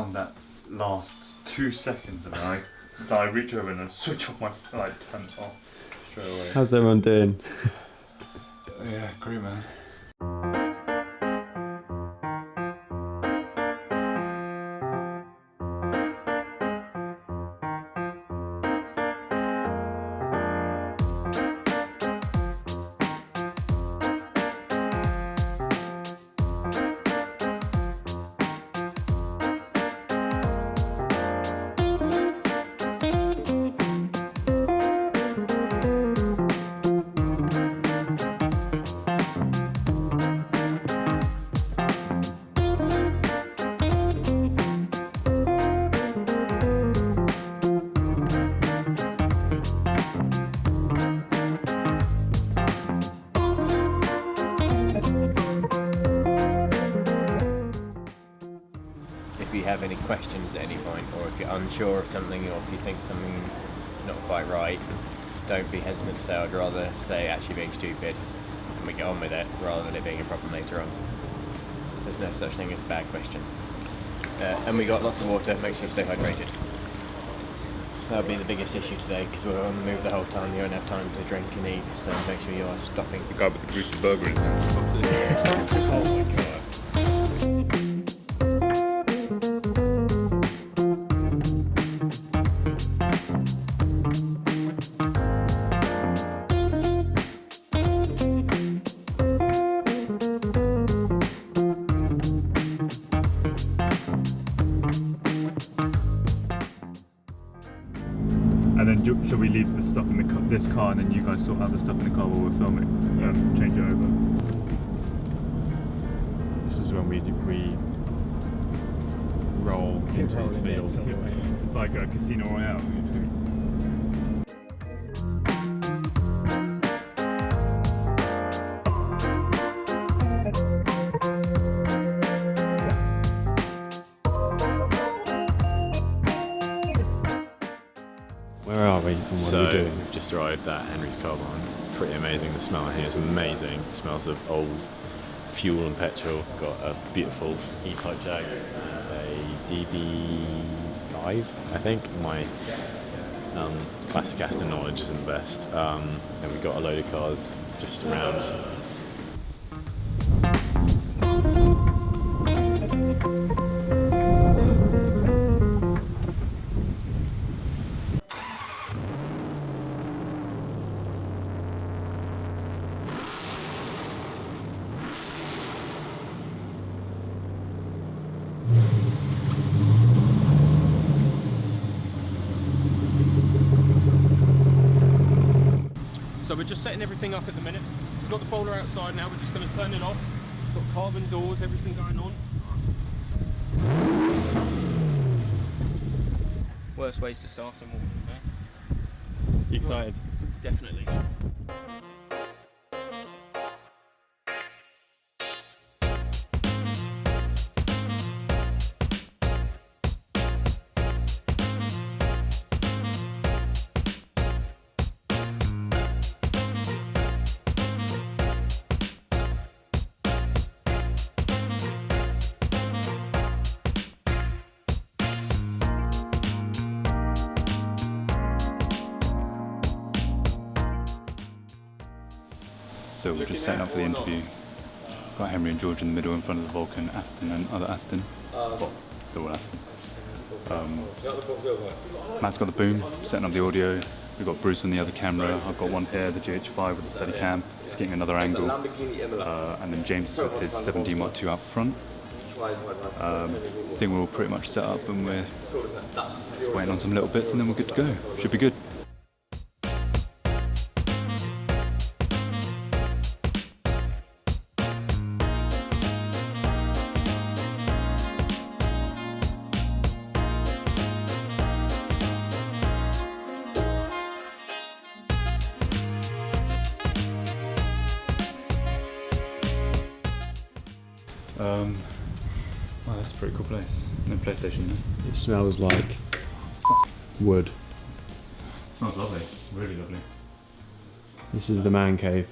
found that last 2 seconds and I reach over and I switch off my turn it off straight away. How's everyone doing? Yeah, great man. If you have any questions at any point, or if you're unsure of something, or if you think something's not quite right, don't be hesitant to say. I'd rather say actually being stupid and we get on with it rather than it being a problem later on. So there's no such thing as a bad question. And we got lots of water, make sure you stay hydrated. That'll be the biggest issue today because we're on the move the whole time, you won't have time to drink and eat, so make sure you are stopping. The guy with the greasy burger in his hands. Oh my god. And then shall we leave the stuff in this car and then you guys sort out the stuff in the car while we're filming? Change it over. This is when we roll into the field. It's like a Casino Royale. Where are we and what are we doing? We've just arrived at Henry's car barn. Pretty amazing. The smell in here is amazing. It smells of old fuel and petrol. Got a beautiful E-Type Jag and a DB5, I think. My classic Aston knowledge isn't the best. And we've got a load of cars just around. So we're just setting everything up at the minute. We've got the bowler outside now, we're just going to turn it off. Got carbon doors, everything going on. Worst ways to start some water, okay? You excited? Definitely. So we're just setting up for the interview. Got Henry and George in the middle in front of the Vulcan, Aston and other Aston. Well, they're all Aston. Matt's got the boom, setting up the audio. We've got Bruce on the other camera. I've got one here, the GH5 with the steady cam, just getting another angle. And then James with his 17-watt 2 out front. I think we're all pretty much set up and we're just waiting on some little bits and then we're good to go. Should be good. Wow, that's a pretty cool place. No PlayStation, no? It smells like wood. Smells lovely, really lovely. This is the man cave.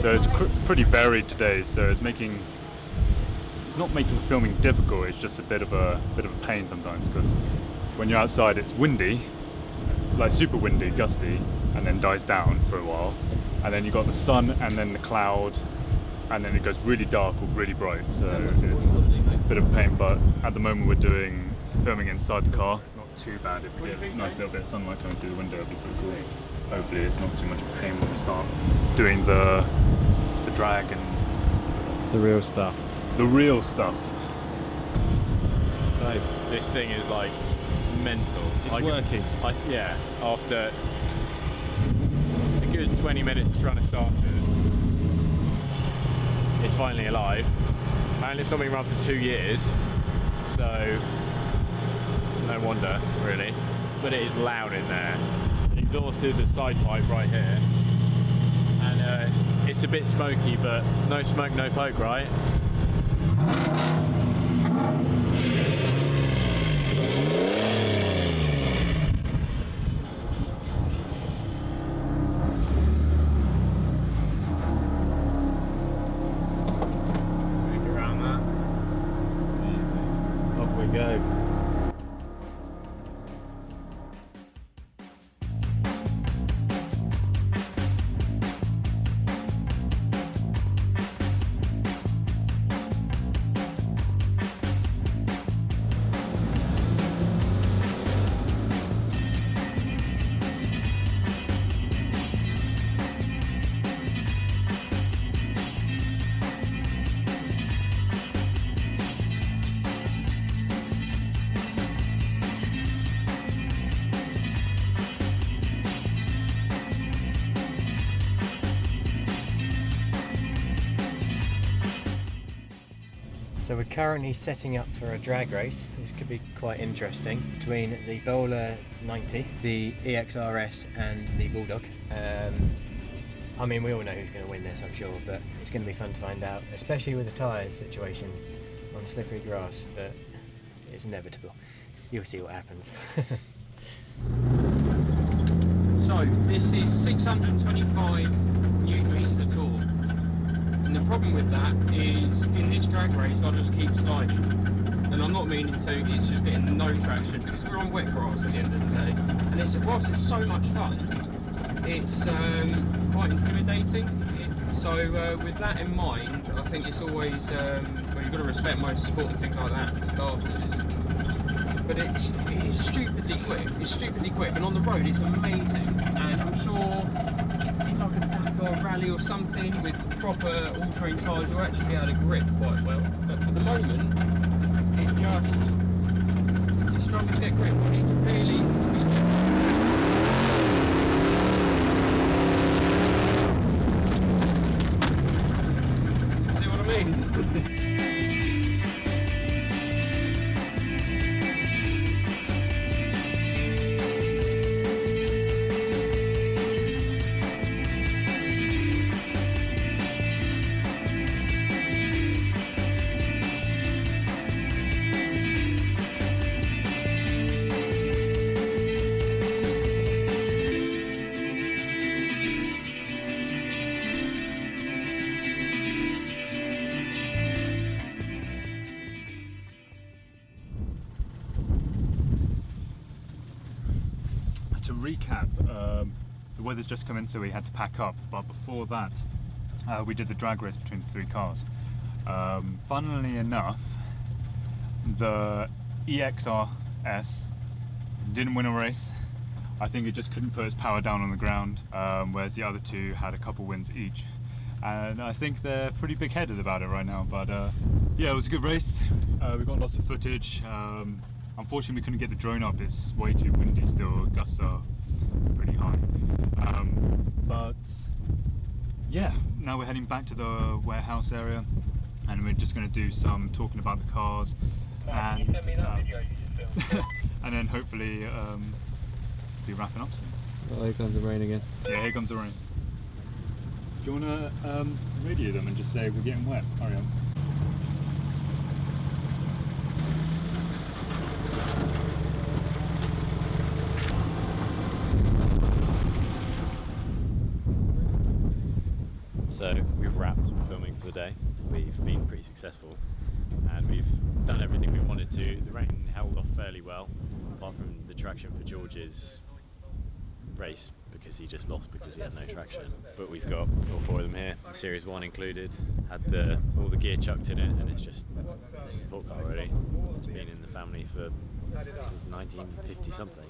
So it's pretty varied today. So it's not making filming difficult. It's just a bit of a pain sometimes, because when you're outside, it's windy, like super windy, gusty, and then dies down for a while, and then you've got the sun and then the cloud, and then it goes really dark or really bright. So it's a bit of a pain. But at the moment we're filming inside the car. It's not too bad. If we get a nice little bit of sunlight coming through the window, it'll be pretty cool. Hopefully it's not too much of a pain when we start doing the drag and The real stuff. the real stuff. This thing is like mental. It's working. Yeah, after a good 20 minutes of trying to start it, it's finally alive. And it's not been run for 2 years, so no wonder, really. But it is loud in there. The exhaust is a side pipe right here. And it's a bit smoky, but no smoke, no poke, right? Around that. Easy. Off we go. So we're currently setting up for a drag race. This could be quite interesting, between the Bowler 90, the EXRS and the Bulldog. I mean, we all know who's going to win this, I'm sure, but it's going to be fun to find out, especially with the tyres situation on slippery grass, but it's inevitable. You'll see what happens. So this is 625 newton meters a tour. And the problem with that is, in this drag race, I'll just keep sliding. And I'm not meaning to, it's just getting no traction, because we're on wet grass at the end of the day. And whilst it's so much fun, it's quite intimidating. So with that in mind, I think it's always, well, you've got to respect motorsport and things like that for starters. But it's stupidly quick. It's stupidly quick, and on the road it's amazing. And I'm sure in like a Dakar rally or something with proper all-terrain tyres, you'll actually be able to grip quite well. But for the moment, it's struggling to get grip. You need to really. See what I mean? To recap, the weather's just come in, so we had to pack up, but before that we did the drag race between the three cars. Funnily enough, the EXRS didn't win a race. I think it just couldn't put its power down on the ground, whereas the other two had a couple wins each. And I think they're pretty big-headed about it right now, but yeah, it was a good race. We got lots of footage. Unfortunately, we couldn't get the drone up. It's way too windy still. Gusts are pretty high. But yeah, now we're heading back to the warehouse area, and we're just going to do some talking about the cars, and and then hopefully be wrapping up soon. Oh, here comes the rain again. Yeah, here comes the rain. Do you want to radio them and just say we're getting wet? Hurry up. So So we've wrapped filming for the day. We've been pretty successful and we've done everything we wanted to. The rain held off fairly well, apart from the traction for George's race, because he just lost because he had no traction. But we've got all 4 of them here, the Series 1 included, had all the gear chucked in it, and it's just a support car really. It's been in the family for since 1950 something,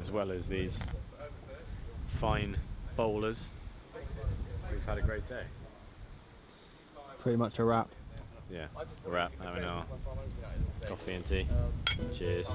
as well as these fine bowlers. We've had a great day. Pretty much a wrap. Yeah, a wrap, having our coffee and tea. Cheers.